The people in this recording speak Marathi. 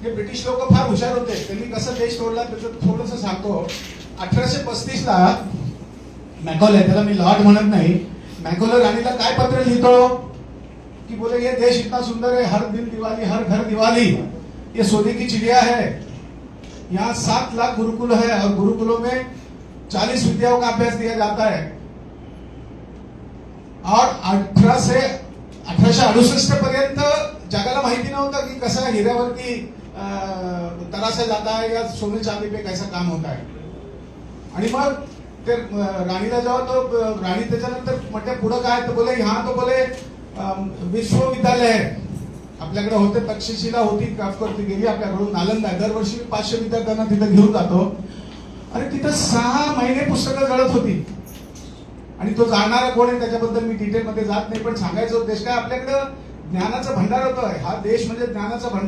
हे ब्रिटिश लोक फार हुशार होते. त्यांनी कसं देश तोडला त्याचं थोडंसं सांगतो. 1835 ला मॅकॉले, त्याला मी लॉर्ड म्हणत नाही, मॅकॉले राणीला काय पत्र लिहितो कि बोले ये देश इतना सुंदर है, हर दिन दिवाली हर घर दिवाली, ये सोने की चिड़िया है, यहाँ 7 लाख गुरुकुल है और गुरुकुलों में 40 विद्याओं का अभ्यास दिया जाता है. और 1868 पर्यंत जगाला माहिती नव्हतं की कसं हिऱ्यावरती तराशा जाता है या सोने चांदी पे कैसा काम होता है. आणि मग ते राणीला जेव्हा तो राणी त्याच्यानंतर म्हटलं पुढं काय, तर बोले ह्या तो बोले विश्वविद्यालय आहे आपल्याकडे होते, तक्षशिला होती, करती गेली आपल्याकडून, नालंदा. दरवर्षी 500 विद्यार्थ्यांना तिथं घेऊन जातो. आणि तिथं 6 महिने पुस्तकं जळत होती. आणि तो जाणारा कोण आहे त्याच्याबद्दल मी डिटेल मध्ये जात नाही, पण सांगायचं उद्देश काय, आपल्याकडं ज्ञानाचा भंडार होतोय. हा देश म्हणजे ज्ञानाचा भंडार.